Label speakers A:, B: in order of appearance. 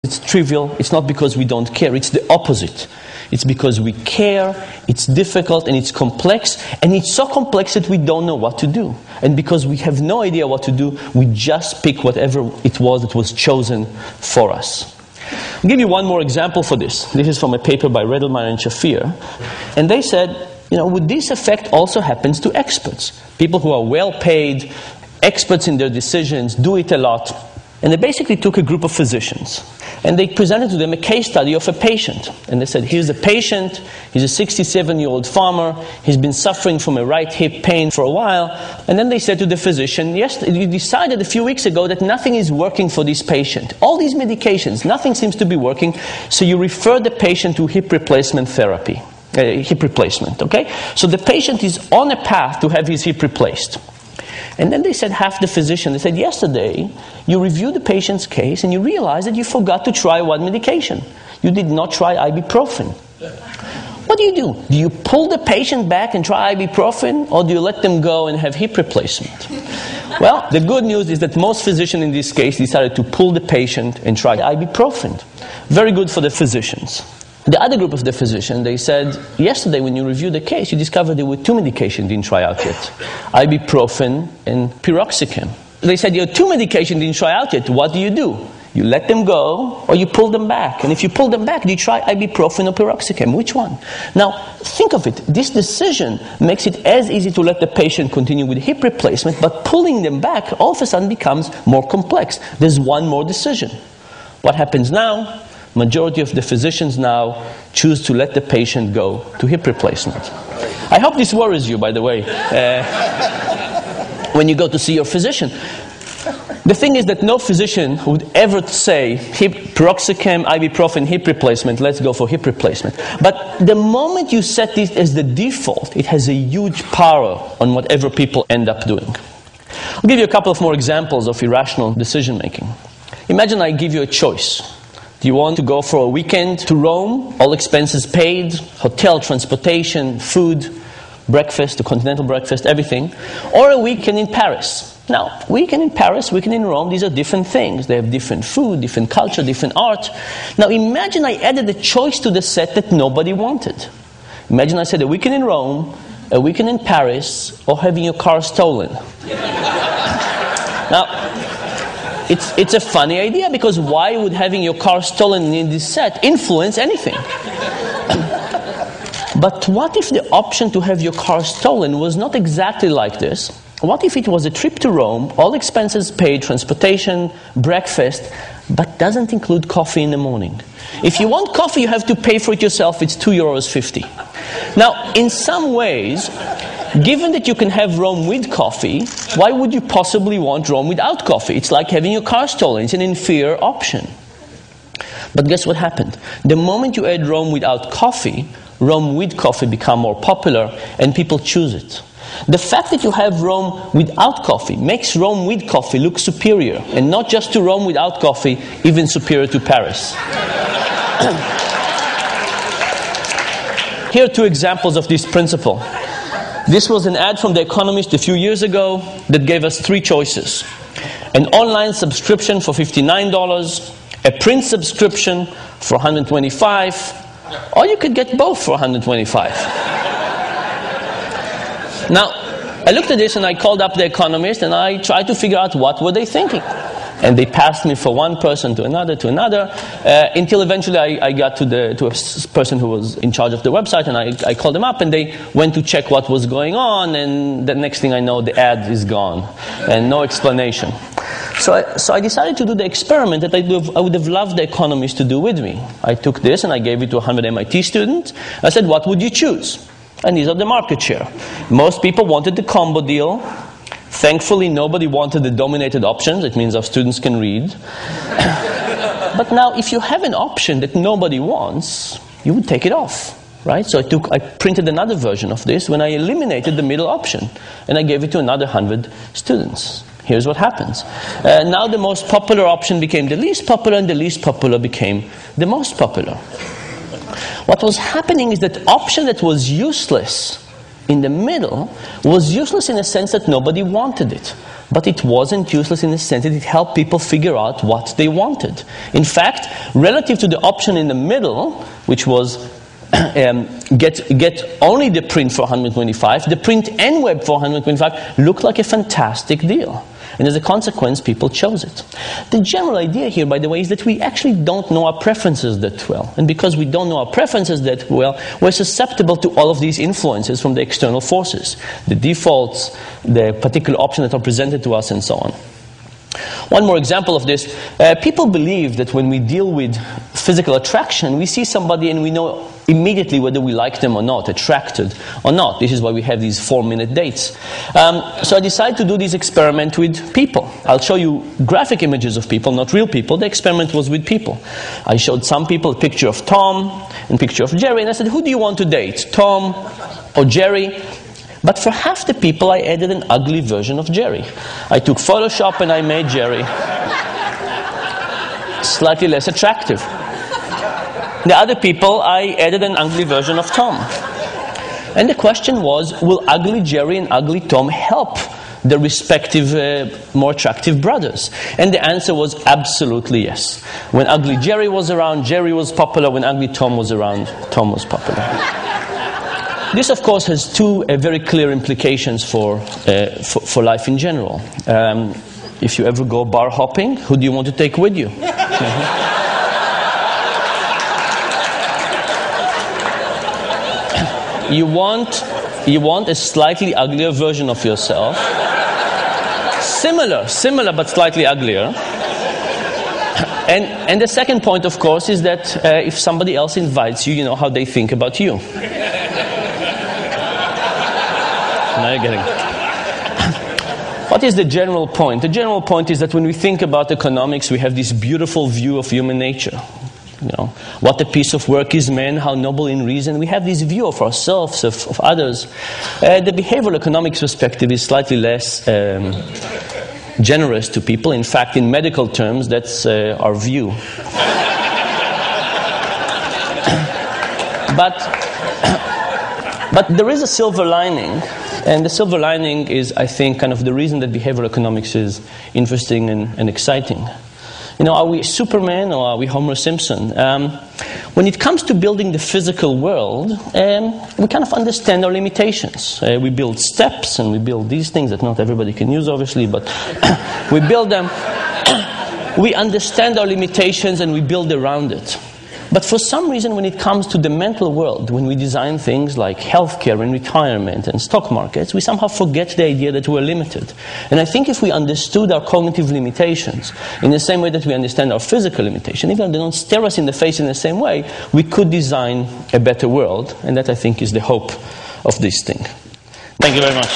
A: It's trivial. It's not because we don't care. It's the opposite. It's because we care, it's difficult, and it's complex. And it's so complex that we don't know what to do. And because we have no idea what to do, we just pick whatever it was that was chosen for us. I'll give you one more example for this. This is from a paper by Redelmeyer and Shafir. And they said, would this effect also happens to experts? People who are well paid, experts in their decisions, do it a lot. And they basically took a group of physicians and they presented to them a case study of a patient. And they said, here's a patient, he's a 67-year-old farmer, he's been suffering from a right hip pain for a while. And then they said to the physician, yes, you decided a few weeks ago that nothing is working for this patient. All these medications, nothing seems to be working, so you refer the patient to hip replacement therapy. Hip replacement, okay? So the patient is on a path to have his hip replaced. And then they said, half the physician, they said, yesterday you reviewed the patient's case and you realized that you forgot to try one medication. You did not try ibuprofen. What do? Do you pull the patient back and try ibuprofen, or do you let them go and have hip replacement? Well, the good news is that most physicians in this case decided to pull the patient and try ibuprofen. Very good for the physicians. The other group of the physician, they said, yesterday when you reviewed the case, you discovered there were two medications you didn't try out yet. Ibuprofen and piroxicam. They said, you have two medications you didn't try out yet. What do? You let them go, or you pull them back. And if you pull them back, do you try ibuprofen or piroxicam? Which one? Now, think of it. This decision makes it as easy to let the patient continue with hip replacement, but pulling them back all of a sudden becomes more complex. There's one more decision. What happens now? Majority of the physicians now choose to let the patient go to hip replacement. I hope this worries you, by the way, when you go to see your physician. The thing is that no physician would ever say piroxicam, ibuprofen, hip replacement, let's go for hip replacement. But the moment you set this as the default, it has a huge power on whatever people end up doing. I'll give you a couple of more examples of irrational decision making. Imagine I give you a choice. Do you want to go for a weekend to Rome, all expenses paid, hotel, transportation, food, breakfast, a continental breakfast, everything, or a weekend in Paris? Now, weekend in Paris, weekend in Rome, these are different things. They have different food, different culture, different art. Now, imagine I added a choice to the set that nobody wanted. Imagine I said a weekend in Rome, a weekend in Paris, or having your car stolen. Now, it's a funny idea, because why would having your car stolen in this set influence anything? But what if the option to have your car stolen was not exactly like this? What if it was a trip to Rome, all expenses paid, transportation, breakfast, but doesn't include coffee in the morning? If you want coffee, you have to pay for it yourself. It's €2.50. Now, in some ways, given that you can have Rome with coffee, why would you possibly want Rome without coffee? It's like having your car stolen. It's an inferior option. But guess what happened? The moment you add Rome without coffee, Rome with coffee become more popular, and people choose it. The fact that you have Rome without coffee makes Rome with coffee look superior, and not just to Rome without coffee, even superior to Paris. Here are two examples of this principle. This was an ad from The Economist a few years ago that gave us three choices. An online subscription for $59, a print subscription for $125, or you could get both for $125. Now, I looked at this and I called up The Economist and I tried to figure out what were they thinking. And they passed me from one person to another, until eventually I got to a person who was in charge of the website, and I called them up and they went to check what was going on, and the next thing I know, the ad is gone and no explanation. So I decided to do the experiment that I would have loved The Economist to do with me. I took this and I gave it to 100 MIT students. I said, what would you choose? And these are the market share. Most people wanted the combo deal. Thankfully, nobody wanted the dominated options. It means our students can read. But now, if you have an option that nobody wants, you would take it off, right? So I printed another version of this when I eliminated the middle option, and I gave it to another 100 students. Here's what happens. Now the most popular option became the least popular, and the least popular became the most popular. What was happening is that option that was useless in the middle was useless in a sense that nobody wanted it. but it wasn't useless in the sense that it helped people figure out what they wanted. In fact, relative to the option in the middle, which was get only the print for 125, the print and web for 125 looked like a fantastic deal. And as a consequence, people chose it. The general idea here, by the way, is that we actually don't know our preferences that well. And because we don't know our preferences that well, we're susceptible to all of these influences from the external forces. The defaults, the particular options that are presented to us, and so on. One more example of this. People believe that when we deal with physical attraction, we see somebody and we know immediately whether we like them or not, attracted or not. This is why we have these 4-minute dates. So I decided to do this experiment with people. I'll show you graphic images of people, not real people. The experiment was with people. I showed some people a picture of Tom and a picture of Jerry, and I said, who do you want to date, Tom or Jerry? But for half the people, I added an ugly version of Jerry. I took Photoshop and I made Jerry slightly less attractive. The other people, I added an ugly version of Tom. And the question was, will ugly Jerry and ugly Tom help the respective more attractive brothers? And the answer was absolutely yes. When ugly Jerry was around, Jerry was popular. When ugly Tom was around, Tom was popular. This, of course, has two very clear implications for life in general. If you ever go bar hopping, who do you want to take with you? You want a slightly uglier version of yourself. Similar, but slightly uglier. And the second point, of course, is that if somebody else invites you, you know how they think about you. Now you're getting it. What is the general point? The general point is that when we think about economics, we have this beautiful view of human nature. You know, what a piece of work is man, how noble in reason. We have this view of ourselves, of others. The behavioral economics perspective is slightly less generous to people. In fact, in medical terms, that's our view. But there is a silver lining. And the silver lining is, I think, kind of the reason that behavioral economics is interesting and exciting. You know, are we Superman or are we Homer Simpson? When it comes to building the physical world, we kind of understand our limitations. We build steps and we build these things that not everybody can use, obviously, but we build them. We understand our limitations and we build around it. But for some reason, when it comes to the mental world, when we design things like healthcare and retirement and stock markets, we somehow forget the idea that we're limited. And I think if we understood our cognitive limitations in the same way that we understand our physical limitations, even if they don't stare us in the face in the same way, we could design a better world. And that, I think, is the hope of this thing. Thank you very much.